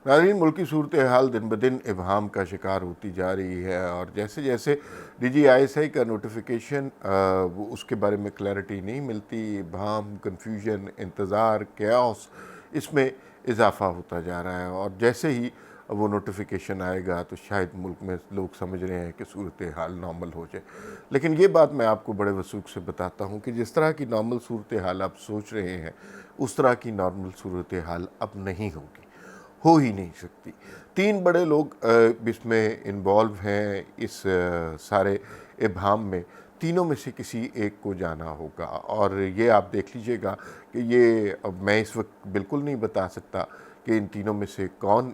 ناظرین، ملکی صورتحال دن بدن ابہام کا شکار ہوتی جا رہی ہے، اور جیسے جیسے ڈی جی آئی ایس آئی کا نوٹیفیکیشن اس کے بارے میں کلیئرٹی نہیں ملتی، ابہام، کنفیوژن، انتظار، کیاس اس میں اضافہ ہوتا جا رہا ہے، اور جیسے ہی وہ نوٹیفیکیشن آئے گا تو شاید ملک میں لوگ سمجھ رہے ہیں کہ صورتحال نارمل ہو جائے. لیکن یہ بات میں آپ کو بڑے وثوق سے بتاتا ہوں کہ جس طرح کی نارمل صورتحال آپ سوچ رہے ہیں اس طرح کی نارمل صورتحال اب نہیں ہوگی، ہو ہی نہیں سکتی. 3 بڑے لوگ اس میں انوالو ہیں اس سارے ابہام میں. تینوں میں سے کسی ایک کو جانا ہوگا، اور یہ آپ دیکھ لیجئے گا کہ یہ اب میں اس وقت بالکل نہیں بتا سکتا کہ ان تینوں میں سے کون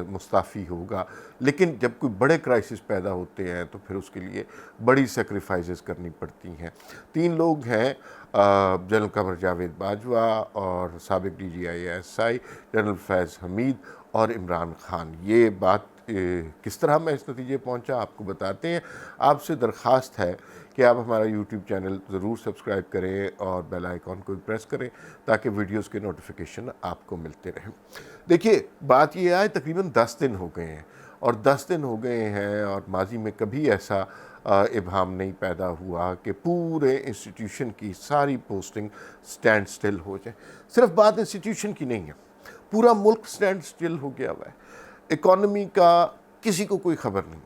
مستعفی ہوگا، لیکن جب کوئی بڑے کرائسس پیدا ہوتے ہیں تو پھر اس کے لیے بڑی سیکریفائسز کرنی پڑتی ہیں. 3 لوگ ہیں، جنرل قمر جاوید باجوہ اور سابق D G I S I general Faiz Hameed اور عمران خان. یہ بات کس طرح میں اس نتیجے پہنچا آپ کو بتاتے ہیں. آپ سے درخواست ہے کہ آپ ہمارا یوٹیوب چینل ضرور سبسکرائب کریں اور بیل آئیکن کو بھی پریس کریں تاکہ ویڈیوز کے نوٹیفیکیشن آپ کو ملتے رہیں. دیکھیے، بات یہ ہے تقریباً 10 دن ہو گئے ہیں، اور 10 دن ہو گئے ہیں اور ماضی میں کبھی ایسا ابہام نہیں پیدا ہوا کہ پورے انسٹیٹیوشن کی ساری پوسٹنگ سٹینڈ سٹل ہو جائے. صرف بات انسٹیٹیوشن کی نہیں ہے، پورا ملک سٹینڈ سٹل ہو گیا ہوا ہے. اکانومی کا کسی کو کوئی خبر نہیں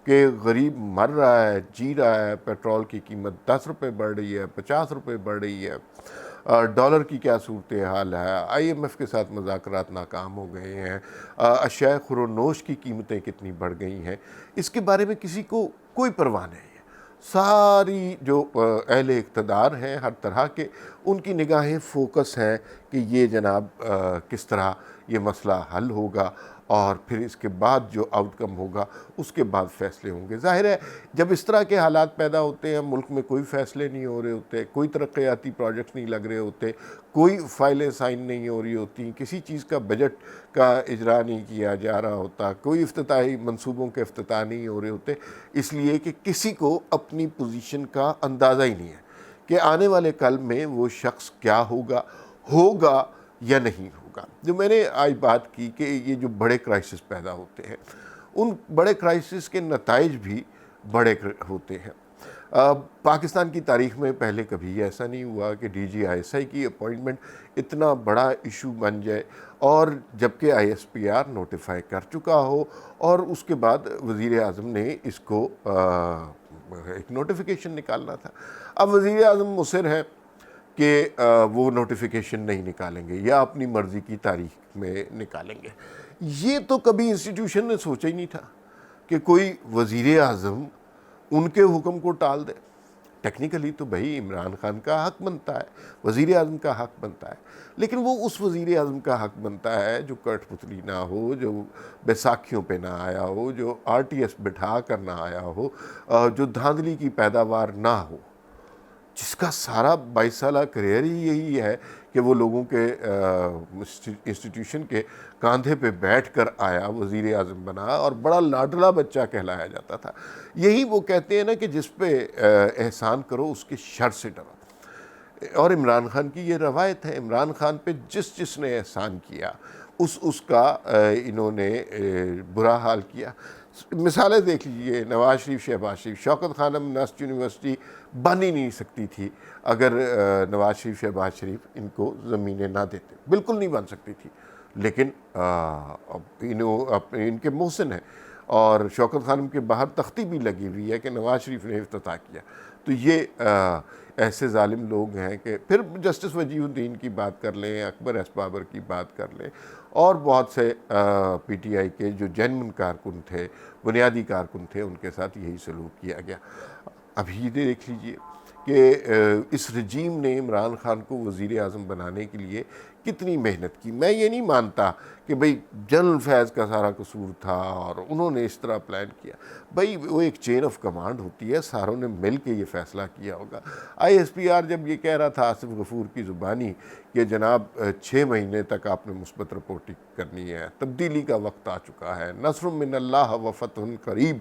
کہ غریب مر رہا ہے، جی رہا ہے. پیٹرول کی قیمت 10 روپے بڑھ رہی ہے، 50 روپے بڑھ رہی ہے. ڈالر کی کیا صورتحال ہے، آئی ایم ایف کے ساتھ مذاکرات ناکام ہو گئے ہیں. اشیاء خورونوش کی قیمتیں کتنی بڑھ گئی ہیں، اس کے بارے میں کسی کو کوئی پرواہ نہیں ہے. ساری جو اہل اقتدار ہیں ہر طرح کے، ان کی نگاہیں فوکس ہیں کہ یہ جناب کس طرح یہ مسئلہ حل ہوگا، اور پھر اس کے بعد جو آؤٹ کم ہوگا اس کے بعد فیصلے ہوں گے. ظاہر ہے جب اس طرح کے حالات پیدا ہوتے ہیں، ملک میں کوئی فیصلے نہیں ہو رہے ہوتے، کوئی ترقیاتی پروجیکٹس نہیں لگ رہے ہوتے، کوئی فائلیں سائن نہیں ہو رہی ہوتی، کسی چیز کا بجٹ کا اجرا نہیں کیا جا رہا ہوتا، کوئی افتتاحی منصوبوں کے افتتاح نہیں ہو رہے ہوتے، اس لیے کہ کسی کو اپنی پوزیشن کا اندازہ ہی نہیں ہے کہ آنے والے کل میں وہ شخص کیا ہوگا یا نہیں ہوگا. جو میں نے آج بات کی کہ یہ جو بڑے کرائسس پیدا ہوتے ہیں، ان بڑے کرائسس کے نتائج بھی بڑے ہوتے ہیں. پاکستان کی تاریخ میں پہلے کبھی ایسا نہیں ہوا کہ ڈی جی آئی ایس آئی کی اپوائنٹمنٹ اتنا بڑا ایشو بن جائے، اور جبکہ I S P R notify کر چکا ہو، اور اس کے بعد وزیر اعظم نے اس کو ایک نوٹیفیکیشن نکالنا تھا. اب وزیر اعظم مصر ہے کہ وہ نوٹیفیکیشن نہیں نکالیں گے یا اپنی مرضی کی تاریخ میں نکالیں گے. یہ تو کبھی انسٹیٹیوشن نے سوچا ہی نہیں تھا کہ کوئی وزیر اعظم ان کے حکم کو ٹال دے. ٹیکنیکلی تو بھائی عمران خان کا حق بنتا ہے، وزیر اعظم کا حق بنتا ہے، لیکن وہ اس وزیر اعظم کا حق بنتا ہے جو کٹ پتلی نہ ہو، جو بیساکھیوں پہ نہ آیا ہو، جو آر ٹی ایس بٹھا کر نہ آیا ہو، جو دھاندلی کی پیداوار نہ ہو، جس کا سارا 22 سالہ کریئر ہی یہی ہے کہ وہ لوگوں کے انسٹیٹیوشن کے کاندھے پہ بیٹھ کر آیا، وزیر اعظم بنا، اور بڑا لاڈلا بچہ کہلایا جاتا تھا. یہی وہ کہتے ہیں نا کہ جس پہ احسان کرو اس کے شر سے ڈرو، اور عمران خان کی یہ روایت ہے. عمران خان پہ جس نے احسان کیا اس کا انہوں نے برا حال کیا. مثالیں دیکھ لیجئے، نواز شریف، شہباز شریف. شوکت خانم نسٹ یونیورسٹی بن ہی نہیں سکتی تھی اگر نواز شریف، شہباز شریف ان کو زمینیں نہ دیتے، بالکل نہیں بن سکتی تھی. لیکن ان کے محسن ہیں، اور شوکت خانم کے باہر تختی بھی لگی ہوئی ہے کہ نواز شریف نے افتتاح کیا. تو یہ ایسے ظالم لوگ ہیں کہ پھر جسٹس وجیہ الدین کی بات کر لیں، اکبر ایس بابر کی بات کر لیں، اور بہت سے پی ٹی آئی کے جو جینوئن کارکن تھے، بنیادی کارکن تھے، ان کے ساتھ یہی سلوک کیا گیا. ابھی یہ دیکھ لیجئے کہ اس رجیم نے عمران خان کو وزیر اعظم بنانے کے لیے کتنی محنت کی. میں یہ نہیں مانتا کہ بھئی جنرل فیض کا سارا قصور تھا اور انہوں نے اس طرح پلان کیا. بھئی وہ ایک چین آف کمانڈ ہوتی ہے، ساروں نے مل کے یہ فیصلہ کیا ہوگا. آئی ایس پی آر جب یہ کہہ رہا تھا آصف غفور کی زبانی کہ جناب 6 مہینے تک آپ نے مثبت رپورٹنگ کرنی ہے، تبدیلی کا وقت آ چکا ہے، نصر من اللہ و فتح قریب،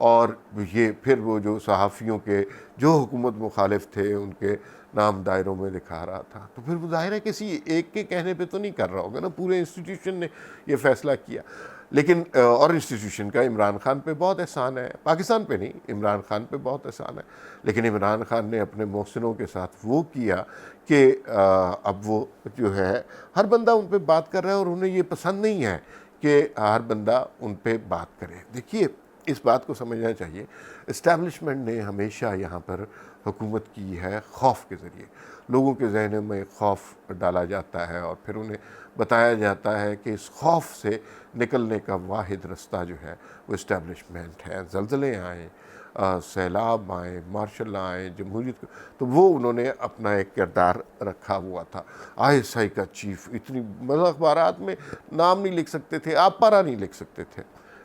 اور یہ پھر وہ جو صحافیوں کے جو حکومت مخالف تھے ان کے نام دائروں میں دکھا رہا تھا، تو پھر وہ ظاہر ہے کسی ایک کے کہنے پہ تو نہیں کر رہا ہوگا نا، پورے انسٹیٹیوشن نے یہ فیصلہ کیا. لیکن اور انسٹیٹیوشن کا عمران خان پہ بہت احسان ہے، پاکستان پہ نہیں، عمران خان پہ بہت احسان ہے. لیکن عمران خان نے اپنے محسنوں کے ساتھ وہ کیا کہ اب وہ جو ہے ہر بندہ ان پہ بات کر رہا ہے، اور انہیں یہ پسند نہیں ہے کہ ہر بندہ ان پہ بات کرے. دیکھیے اس بات کو سمجھنا چاہیے، اسٹیبلشمنٹ نے ہمیشہ یہاں پر حکومت کی ہے خوف کے ذریعے. لوگوں کے ذہنوں میں خوف ڈالا جاتا ہے اور پھر انہیں بتایا جاتا ہے کہ اس خوف سے نکلنے کا واحد رستہ جو ہے وہ اسٹیبلشمنٹ ہے. زلزلے آئیں، سیلاب آئیں، مارشل آئیں، جمہوریت، تو وہ انہوں نے اپنا ایک کردار رکھا ہوا تھا. ISI کا چیف اتنی مطلب اخبارات میں نام نہیں لکھ سکتے تھے، آپ پارا نہیں لکھ سکتے تھے،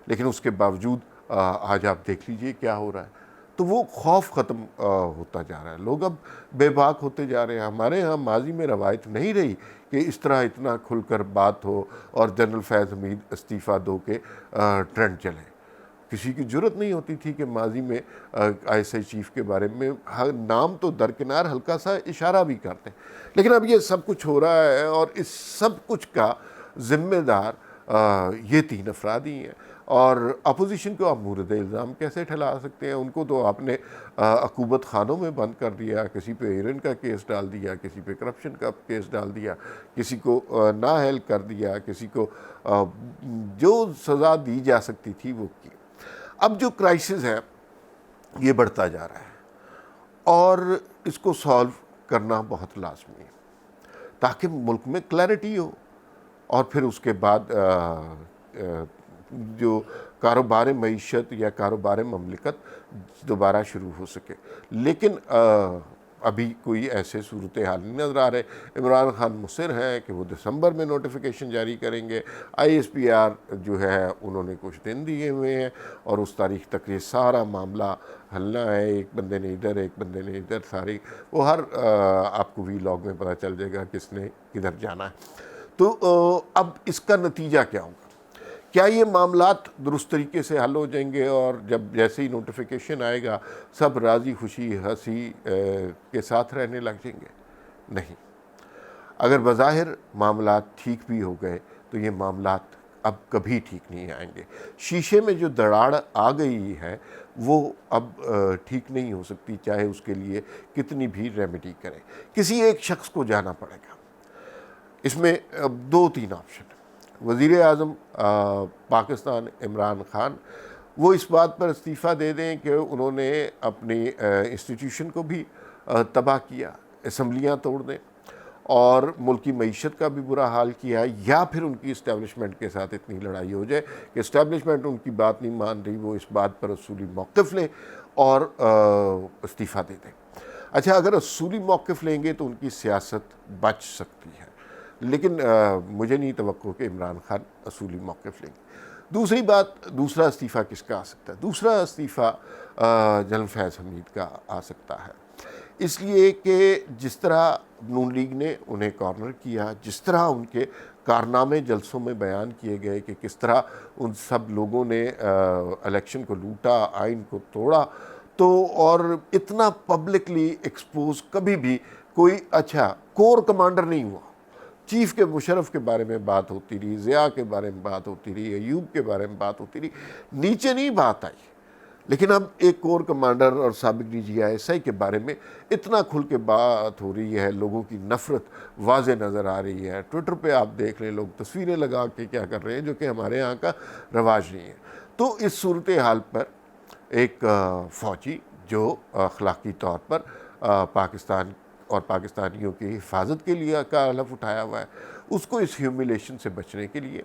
لیکن اس کے باوجود آج آپ دیکھ لیجئے کیا ہو رہا ہے. تو وہ خوف ختم ہوتا جا رہا ہے، لوگ اب بے باک ہوتے جا رہے ہیں. ہمارے ہاں ماضی میں روایت نہیں رہی کہ اس طرح اتنا کھل کر بات ہو اور جنرل فیض حمید استعفیٰ دو کے ٹرینڈ چلے. کسی کی جرت نہیں ہوتی تھی کہ ماضی میں ISI چیف کے بارے میں نام تو درکنار ہلکا سا اشارہ بھی کرتے ہیں. لیکن اب یہ سب کچھ ہو رہا ہے اور اس سب کچھ کا ذمہ دار یہ 3 افراد ہی ہیں. اور اپوزیشن کو آپ مورد الزام کیسے ٹھہرا سکتے ہیں؟ ان کو تو آپ نے عقوبت خانوں میں بند کر دیا، کسی پہ ایرن کا کیس ڈال دیا، کسی پہ کرپشن کا کیس ڈال دیا، کسی کو نااہل کر دیا، کسی کو جو سزا دی جا سکتی تھی وہ کی. اب جو کرائسس ہے یہ بڑھتا جا رہا ہے اور اس کو سالو کرنا بہت لازمی ہے تاکہ ملک میں کلیئرٹی ہو، اور پھر اس کے بعد جو کاروبار معیشت یا کاروبار مملکت دوبارہ شروع ہو سکے. لیکن ابھی کوئی ایسے صورتحال نہیں نظر آ رہے. عمران خان مصر ہیں کہ وہ دسمبر میں نوٹیفیکیشن جاری کریں گے. ISPR جو ہے انہوں نے کچھ دن دیے ہوئے ہیں اور اس تاریخ تک یہ سارا معاملہ ہلنا ہے. ایک بندے نے ادھر، ایک بندے نے ادھر، ساری وہ ہر آپ کو وی لاگ میں پتہ چل جائے گا کس نے کدھر جانا ہے. تو اب اس کا نتیجہ کیا ہوگا؟ کیا یہ معاملات درست طریقے سے حل ہو جائیں گے اور جب جیسے ہی نوٹیفیکیشن آئے گا سب راضی خوشی ہنسی کے ساتھ رہنے لگ جائیں گے؟ نہیں. اگر بظاہر معاملات ٹھیک بھی ہو گئے تو یہ معاملات اب کبھی ٹھیک نہیں آئیں گے. شیشے میں جو دراڑ آ گئی ہے وہ اب ٹھیک نہیں ہو سکتی، چاہے اس کے لیے کتنی بھی ریمیڈی کریں. کسی ایک شخص کو جانا پڑے گا. اس میں اب 2-3 آپشن ہیں. وزیر اعظم پاکستان عمران خان وہ اس بات پر استعفیٰ دے دیں کہ انہوں نے اپنی انسٹیٹیوشن کو بھی تباہ کیا، اسمبلیاں توڑ دیں اور ملکی معیشت کا بھی برا حال کیا، یا پھر ان کی اسٹیبلشمنٹ کے ساتھ اتنی لڑائی ہو جائے کہ اسٹیبلشمنٹ ان کی بات نہیں مان رہی، وہ اس بات پر اصولی موقف لیں اور استعفیٰ دے دیں. اچھا، اگر اصولی موقف لیں گے تو ان کی سیاست بچ سکتی ہے، لیکن مجھے نہیں توقع کہ عمران خان اصولی موقف لیں گے. دوسری بات، دوسرا استعفیٰ کس کا آ سکتا ہے؟ دوسرا استعفیٰ جنرل فیض حمید کا آ سکتا ہے، اس لیے کہ جس طرح نون لیگ نے انہیں کارنر کیا، جس طرح ان کے کارنامے جلسوں میں بیان کیے گئے کہ کس طرح ان سب لوگوں نے الیکشن کو لوٹا، آئین کو توڑا، تو اور اتنا پبلکلی ایکسپوز کبھی بھی کوئی اچھا کور کمانڈر نہیں ہوا. چیف کے مشرف کے بارے میں بات ہوتی رہی، ضیاء کے بارے میں بات ہوتی رہی، ایوب کے بارے میں بات ہوتی رہی، نیچے نہیں بات آئی. لیکن اب ایک کور کمانڈر اور سابق DG ISI کے بارے میں اتنا کھل کے بات ہو رہی ہے، لوگوں کی نفرت واضح نظر آ رہی ہے. ٹویٹر پہ آپ دیکھ لیں لوگ تصویریں لگا کے کیا کر رہے ہیں، جو کہ ہمارے ہاں کا رواج نہیں ہے. تو اس صورتحال پر ایک فوجی جو اخلاقی طور پر پاکستان اور پاکستانیوں کی حفاظت کے لیے کا حلف اٹھایا ہوا ہے، اس کو اس ہیوملیشن سے بچنے کے لیے،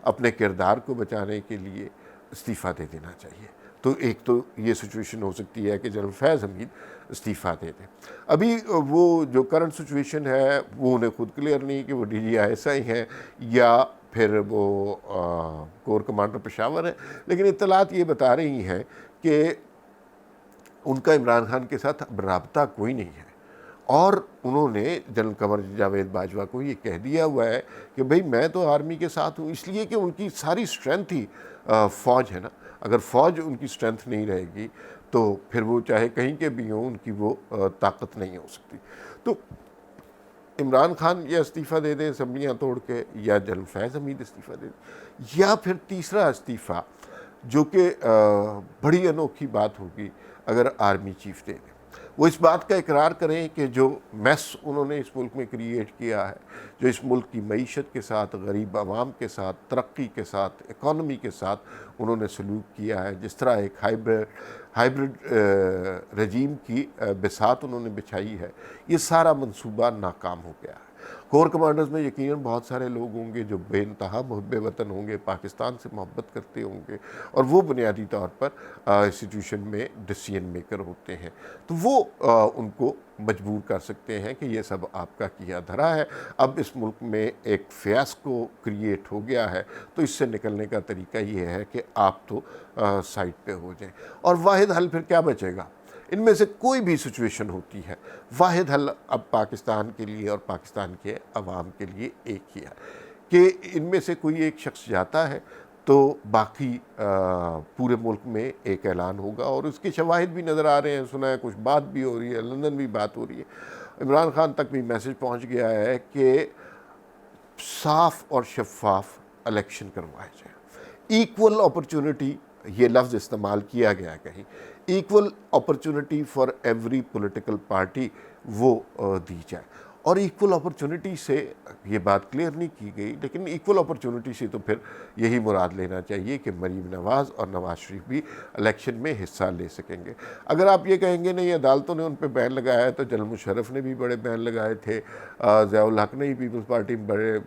اپنے کردار کو بچانے کے لیے استعفیٰ دے دینا چاہیے. تو ایک تو یہ سچویشن ہو سکتی ہے کہ جنرل فیض حمید استعفیٰ دے دیں. ابھی وہ جو کرنٹ سچویشن ہے وہ انہیں خود کلیئر نہیں کہ وہ DG ISI ہیں یا پھر وہ کور کمانڈر پشاور ہیں، لیکن اطلاعات یہ بتا رہی ہیں کہ ان کا عمران خان کے ساتھ اب رابطہ کوئی نہیں ہے. اور انہوں نے جنرل قمر جاوید باجوہ کو یہ کہہ دیا ہوا ہے کہ بھئی میں تو آرمی کے ساتھ ہوں، اس لیے کہ ان کی ساری اسٹرینتھ ہی فوج ہے نا. اگر فوج ان کی اسٹرینتھ نہیں رہے گی تو پھر وہ چاہے کہیں کے بھی ہوں ان کی وہ طاقت نہیں ہو سکتی. تو عمران خان یا استعفیٰ دے دیں اسمبلیاں توڑ کے، یا جنرل فیض حمید استعفیٰ دے دیں، یا پھر تیسرا استعفیٰ جو کہ بڑی انوکھی بات ہوگی اگر آرمی چیف دے دیں. وہ اس بات کا اقرار کریں کہ جو میس انہوں نے اس ملک میں کریٹ کیا ہے، جو اس ملک کی معیشت کے ساتھ، غریب عوام کے ساتھ، ترقی کے ساتھ، اکانومی کے ساتھ انہوں نے سلوک کیا ہے، جس طرح ایک ہائیبرڈ رجیم کی بساط انہوں نے بچھائی ہے، یہ سارا منصوبہ ناکام ہو گیا ہے. کور کمانڈرز میں یقیناً بہت سارے لوگ ہوں گے جو بے انتہا محب وطن ہوں گے، پاکستان سے محبت کرتے ہوں گے، اور وہ بنیادی طور پر انسٹیٹیوشن میں ڈیسیژن میکر ہوتے ہیں. تو وہ ان کو مجبور کر سکتے ہیں کہ یہ سب آپ کا کیا دھرا ہے، اب اس ملک میں ایک فیاسکو کریٹ ہو گیا ہے، تو اس سے نکلنے کا طریقہ یہ ہے کہ آپ تو سائٹ پہ ہو جائیں. اور واحد حل پھر کیا بچے گا؟ ان میں سے کوئی بھی سچویشن ہوتی ہے، واحد حل اب پاکستان کے لیے اور پاکستان کے عوام کے لیے ایک ہی ہے کہ ان میں سے کوئی ایک شخص جاتا ہے تو باقی پورے ملک میں ایک اعلان ہوگا، اور اس کے شواہد بھی نظر آ رہے ہیں. سنا ہے کچھ بات بھی ہو رہی ہے، لندن بھی بات ہو رہی ہے، عمران خان تک بھی میسج پہنچ گیا ہے کہ صاف اور شفاف الیکشن کروائے جائیں. ایکول اپرچونٹی، یہ لفظ استعمال کیا گیا کہیں، equal opportunity for every political party وہ دی جائے. اور ایکول اپرچونٹی سے یہ بات کلیئر نہیں کی گئی، لیکن ایکول اپرچونٹی سے تو پھر یہی مراد لینا چاہیے کہ مریم نواز اور نواز شریف بھی الیکشن میں حصہ لے سکیں گے. اگر آپ یہ کہیں گے نہیں عدالتوں نے ان پہ بین لگایا ہے، تو جنرل مشرف نے بھی بڑے بین لگائے تھے، ضیاء الحق نے بھی پیپلز پارٹی میں بڑے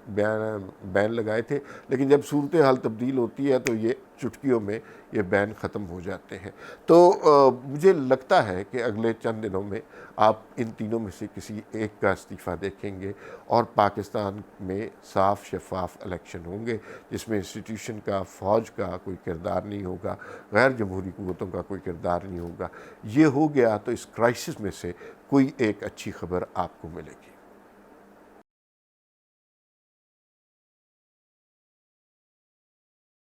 بین لگائے تھے، لیکن جب صورتحال تبدیل ہوتی ہے تو یہ چٹکیوں میں یہ بین ختم ہو جاتے ہیں. تو مجھے لگتا ہے کہ اگلے چند دنوں میں آپ ان تینوں میں سے کسی ایک کا استعفیٰ دیکھیں گے، اور پاکستان میں صاف شفاف الیکشن ہوں گے جس میں انسٹیٹیوشن کا، فوج کا کوئی کردار نہیں ہوگا، غیر جمہوری قوتوں کا کوئی کردار نہیں ہوگا. یہ ہو گیا تو اس کرائسس میں سے کوئی ایک اچھی خبر آپ کو ملے گی.